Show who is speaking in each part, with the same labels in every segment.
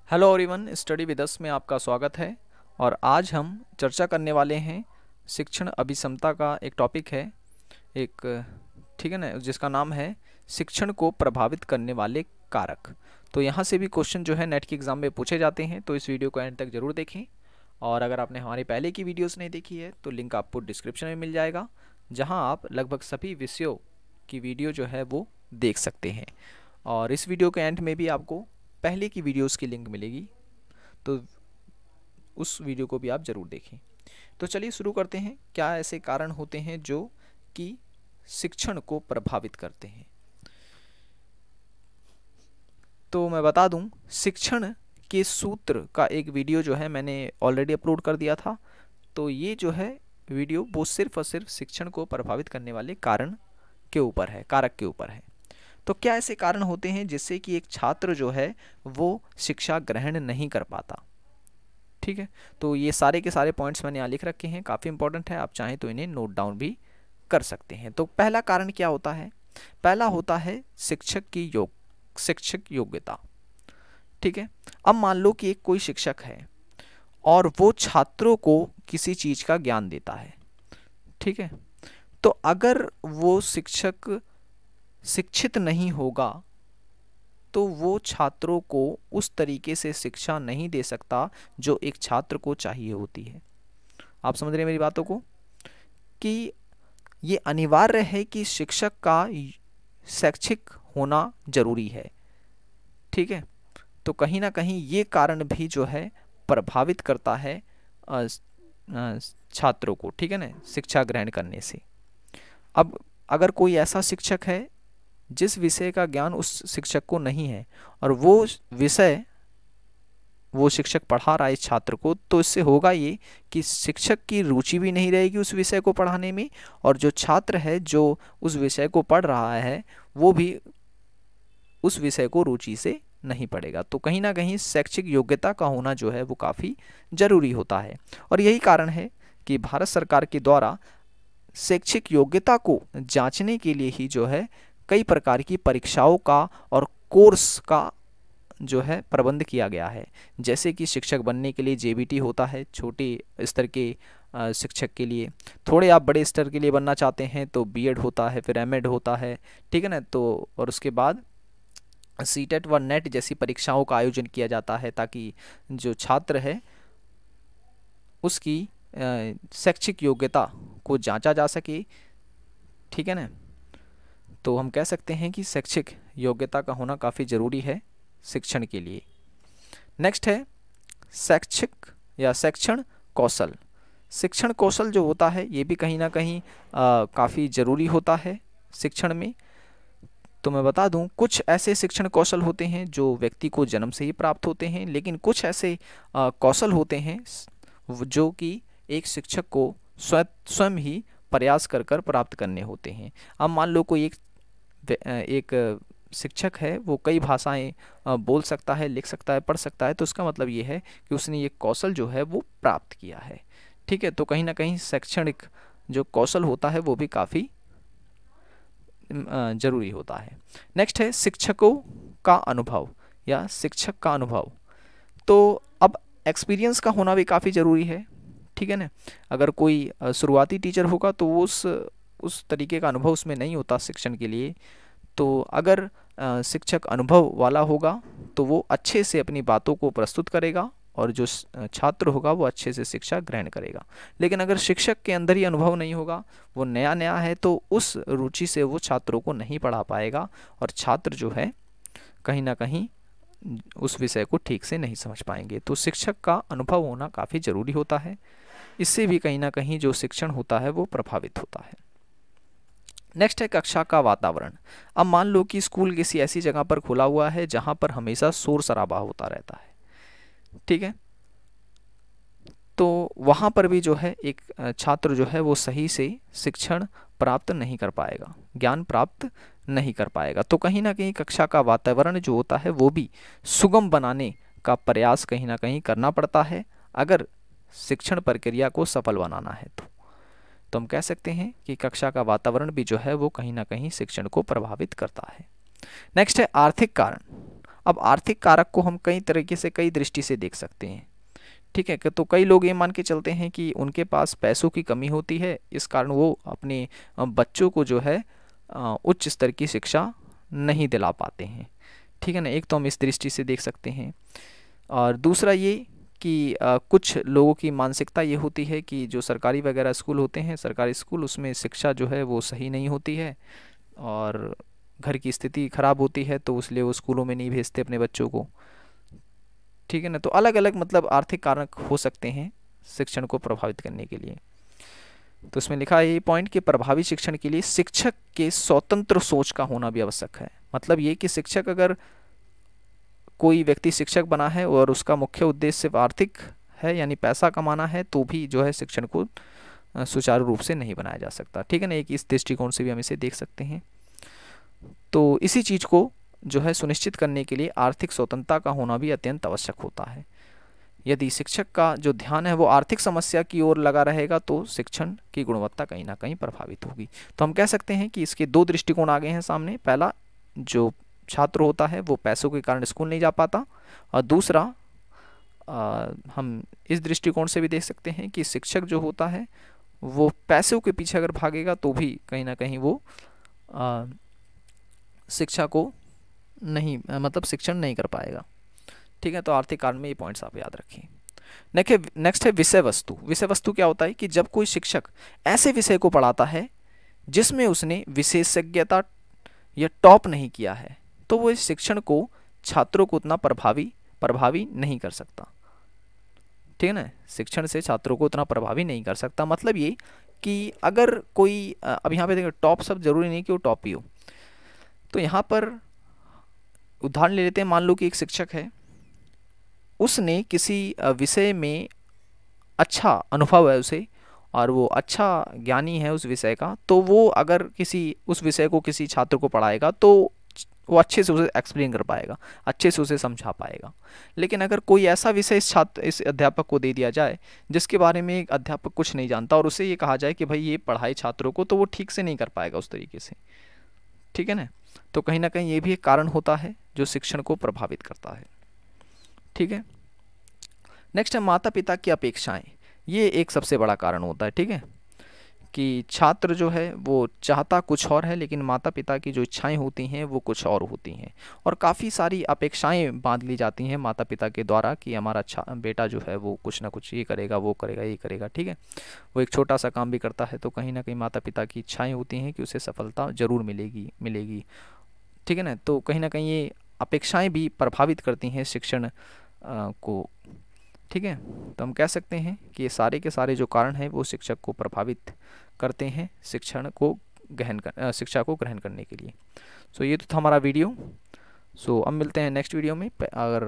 Speaker 1: Hello everyone, study with us में आपका स्वागत है। और आज हम चर्चा करने वाले हैं शिक्षण अभिक्षमता का एक टॉपिक है, एक ठीक है ना, जिसका नाम है शिक्षण को प्रभावित करने वाले कारक। तो यहाँ से भी क्वेश्चन जो है नेट के एग्ज़ाम में पूछे जाते हैं, तो इस वीडियो को एंड तक ज़रूर देखें। और अगर आपने हमारी पहले की वीडियोस नहीं देखी है तो लिंक आपको डिस्क्रिप्शन में मिल जाएगा, जहाँ आप लगभग सभी विषयों की वीडियो जो है वो देख सकते हैं। और इस वीडियो के एंड में भी आपको पहले की वीडियोस की लिंक मिलेगी, तो उस वीडियो को भी आप ज़रूर देखें। तो चलिए शुरू करते हैं। क्या ऐसे कारण होते हैं जो कि शिक्षण को प्रभावित करते हैं? तो मैं बता दूं, शिक्षण के सूत्र का एक वीडियो जो है मैंने ऑलरेडी अपलोड कर दिया था। तो ये जो है वीडियो वो सिर्फ और सिर्फ शिक्षण को प्रभावित करने वाले कारण के ऊपर है, कारक के ऊपर है। तो क्या ऐसे कारण होते हैं जिससे कि एक छात्र जो है वो शिक्षा ग्रहण नहीं कर पाता? ठीक है, तो ये सारे के सारे पॉइंट्स मैंने यहाँ लिख रखे हैं, काफ़ी इंपॉर्टेंट है, आप चाहें तो इन्हें नोट डाउन भी कर सकते हैं। तो पहला कारण क्या होता है? पहला होता है शिक्षक योग्यता। ठीक है, अब मान लो कि एक कोई शिक्षक है और वो छात्रों को किसी चीज़ का ज्ञान देता है। ठीक है, तो अगर वो शिक्षक शिक्षित नहीं होगा तो वो छात्रों को उस तरीके से शिक्षा नहीं दे सकता जो एक छात्र को चाहिए होती है। आप समझ रहे हैं मेरी बातों को, कि ये अनिवार्य है कि शिक्षक का शैक्षिक होना जरूरी है। ठीक है, तो कहीं ना कहीं ये कारण भी जो है प्रभावित करता है छात्रों को, ठीक है ना, शिक्षा ग्रहण करने से। अब अगर कोई ऐसा शिक्षक है जिस विषय का ज्ञान उस शिक्षक को नहीं है और वो विषय वो शिक्षक पढ़ा रहा है इस छात्र को, तो इससे होगा ये कि शिक्षक की रुचि भी नहीं रहेगी उस विषय को पढ़ाने में, और जो छात्र है जो उस विषय को पढ़ रहा है वो भी उस विषय को रुचि से नहीं पढ़ेगा। तो कहीं ना कहीं शैक्षिक योग्यता का होना जो है वो काफ़ी ज़रूरी होता है। और यही कारण है कि भारत सरकार के द्वारा शैक्षिक योग्यता को जांचने के लिए ही जो है कई प्रकार की परीक्षाओं का और कोर्स का जो है प्रबंध किया गया है। जैसे कि शिक्षक बनने के लिए जेबीटी होता है छोटे स्तर के शिक्षक के लिए, थोड़े आप बड़े स्तर के लिए बनना चाहते हैं तो बीएड होता है, फिर एमएड होता है, ठीक है ना। तो और उसके बाद सीटेट व नेट जैसी परीक्षाओं का आयोजन किया जाता है ताकि जो छात्र है उसकी शैक्षिक योग्यता को जांचा जा सके, ठीक है ना। तो हम कह सकते हैं कि शैक्षिक योग्यता का होना काफ़ी ज़रूरी है शिक्षण के लिए। नेक्स्ट है शैक्षिक या शिक्षण कौशल। शिक्षण कौशल जो होता है ये भी कहीं ना कहीं काफ़ी ज़रूरी होता है शिक्षण में। तो मैं बता दूं, कुछ ऐसे शिक्षण कौशल होते हैं जो व्यक्ति को जन्म से ही प्राप्त होते हैं, लेकिन कुछ ऐसे कौशल होते हैं जो कि एक शिक्षक को स्वयं ही प्रयास कर कर प्राप्त करने होते हैं। अब मान लो कोई एक शिक्षक है, वो कई भाषाएं बोल सकता है, लिख सकता है, पढ़ सकता है, तो उसका मतलब ये है कि उसने ये कौशल जो है वो प्राप्त किया है। ठीक है, तो कहीं ना कहीं शैक्षणिक जो कौशल होता है वो भी काफ़ी ज़रूरी होता है। नेक्स्ट है शिक्षकों का अनुभव या शिक्षक का अनुभव। तो अब एक्सपीरियंस का होना भी काफ़ी ज़रूरी है, ठीक है ना। अगर कोई शुरुआती टीचर होगा तो वो उस तरीके का अनुभव उसमें नहीं होता शिक्षण के लिए। तो अगर शिक्षक अनुभव वाला होगा तो वो अच्छे से अपनी बातों को प्रस्तुत करेगा और जो छात्र होगा वो अच्छे से शिक्षा ग्रहण करेगा। लेकिन अगर शिक्षक के अंदर ही अनुभव नहीं होगा, वो नया नया है, तो उस रुचि से वो छात्रों को नहीं पढ़ा पाएगा और छात्र जो है कहीं ना कहीं उस विषय को ठीक से नहीं समझ पाएंगे। तो शिक्षक का अनुभव होना काफ़ी ज़रूरी होता है, इससे भी कहीं ना कहीं जो शिक्षण होता है वो प्रभावित होता है। नेक्स्ट है कक्षा का वातावरण। अब मान लो कि स्कूल किसी ऐसी जगह पर खुला हुआ है जहाँ पर हमेशा शोर शराबा होता रहता है, ठीक है, तो वहाँ पर भी जो है एक छात्र जो है वो सही से शिक्षण प्राप्त नहीं कर पाएगा, ज्ञान प्राप्त नहीं कर पाएगा। तो कहीं ना कहीं कक्षा का वातावरण जो होता है वो भी सुगम बनाने का प्रयास कहीं ना कहीं करना पड़ता है अगर शिक्षण प्रक्रिया को सफल बनाना है। तो हम कह सकते हैं कि कक्षा का वातावरण भी जो है वो कहीं ना कहीं शिक्षण को प्रभावित करता है। नेक्स्ट है आर्थिक कारण। अब आर्थिक कारक को हम कई तरीके से, कई दृष्टि से देख सकते हैं, ठीक है। तो कई लोग ये मान के चलते हैं कि उनके पास पैसों की कमी होती है, इस कारण वो अपने बच्चों को जो है उच्च स्तर की शिक्षा नहीं दिला पाते हैं, ठीक है ना। एक तो हम इस दृष्टि से देख सकते हैं, और दूसरा ये कि कुछ लोगों की मानसिकता ये होती है कि जो सरकारी वगैरह स्कूल होते हैं, सरकारी स्कूल, उसमें शिक्षा जो है वो सही नहीं होती है और घर की स्थिति खराब होती है, तो इसलिए वो स्कूलों में नहीं भेजते अपने बच्चों को, ठीक है ना। तो अलग अलग मतलब आर्थिक कारक हो सकते हैं शिक्षण को प्रभावित करने के लिए। तो इसमें लिखा है ये पॉइंट कि प्रभावी शिक्षण के लिए शिक्षक के स्वतंत्र सोच का होना भी आवश्यक है। मतलब ये कि शिक्षक, अगर कोई व्यक्ति शिक्षक बना है और उसका मुख्य उद्देश्य सिर्फ आर्थिक है, यानी पैसा कमाना है, तो भी जो है शिक्षण को सुचारू रूप से नहीं बनाया जा सकता, ठीक है ना। एक इस दृष्टिकोण से भी हम इसे देख सकते हैं। तो इसी चीज़ को जो है सुनिश्चित करने के लिए आर्थिक स्वतंत्रता का होना भी अत्यंत आवश्यक होता है। यदि शिक्षक का जो ध्यान है वो आर्थिक समस्या की ओर लगा रहेगा, तो शिक्षण की गुणवत्ता कहीं ना कहीं प्रभावित होगी। तो हम कह सकते हैं कि इसके दो दृष्टिकोण आ गए हैं सामने। पहला, जो छात्र होता है वो पैसों के कारण स्कूल नहीं जा पाता, और दूसरा हम इस दृष्टिकोण से भी देख सकते हैं कि शिक्षक जो होता है वो पैसों के पीछे अगर भागेगा तो भी कहीं ना कहीं वो शिक्षा को नहीं, मतलब शिक्षण नहीं कर पाएगा, ठीक है। तो आर्थिक कारण में ये पॉइंट्स आप याद रखें। नेक्स्ट है विषय वस्तु। विषय वस्तु क्या होता है कि जब कोई शिक्षक ऐसे विषय को पढ़ाता है जिसमें उसने विशेषज्ञता या टॉप नहीं किया है, तो वो इस शिक्षण को छात्रों को उतना प्रभावी नहीं कर सकता, ठीक है ना। शिक्षण से छात्रों को उतना प्रभावी नहीं कर सकता। मतलब ये कि अगर कोई, अब यहाँ पे देखिए टॉप सब जरूरी नहीं कि वो टॉप ही हो। तो यहाँ पर उदाहरण ले लेते हैं, मान लो कि एक शिक्षक है, उसने किसी विषय में अच्छा अनुभव है उसे, और वो अच्छा ज्ञानी है उस विषय का, तो वो अगर उस विषय को किसी छात्र को पढ़ाएगा तो वो अच्छे से उसे एक्सप्लेन कर पाएगा, अच्छे से उसे समझा पाएगा। लेकिन अगर कोई ऐसा विषय इस अध्यापक को दे दिया जाए जिसके बारे में एक अध्यापक कुछ नहीं जानता, और उसे ये कहा जाए कि भाई ये पढ़ाए छात्रों को, तो वो ठीक से नहीं कर पाएगा उस तरीके से, ठीक है ना। तो कहीं ना कहीं ये भी एक कारण होता है जो शिक्षण को प्रभावित करता है, ठीक है। नेक्स्ट है माता पिता की अपेक्षाएं। ये एक सबसे बड़ा कारण होता है, ठीक है, कि छात्र जो है वो चाहता कुछ और है, लेकिन माता पिता की जो इच्छाएं होती हैं वो कुछ और होती हैं, और काफ़ी सारी अपेक्षाएं बांध ली जाती हैं माता पिता के द्वारा कि हमारा बेटा जो है वो कुछ ना कुछ ये करेगा, वो करेगा, ये करेगा, ठीक है। वो एक छोटा सा काम भी करता है तो कहीं ना कहीं माता पिता की इच्छाएँ होती हैं कि उसे सफलता ज़रूर मिलेगी, ठीक है ना। तो कहीं ना कहीं ये अपेक्षाएँ भी प्रभावित करती हैं शिक्षण को, ठीक है। तो हम कह सकते हैं कि ये सारे के सारे जो कारण हैं वो शिक्षक को प्रभावित करते हैं शिक्षा को ग्रहण करने के लिए। सो ये तो था हमारा वीडियो। सो अब मिलते हैं नेक्स्ट वीडियो में। अगर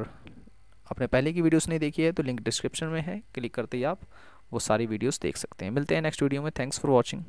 Speaker 1: आपने पहले की वीडियोस नहीं देखी है तो लिंक डिस्क्रिप्शन में है, क्लिक करते ही आप वो सारी वीडियोस देख सकते हैं। मिलते हैं नेक्स्ट वीडियो में। Thanks for watching.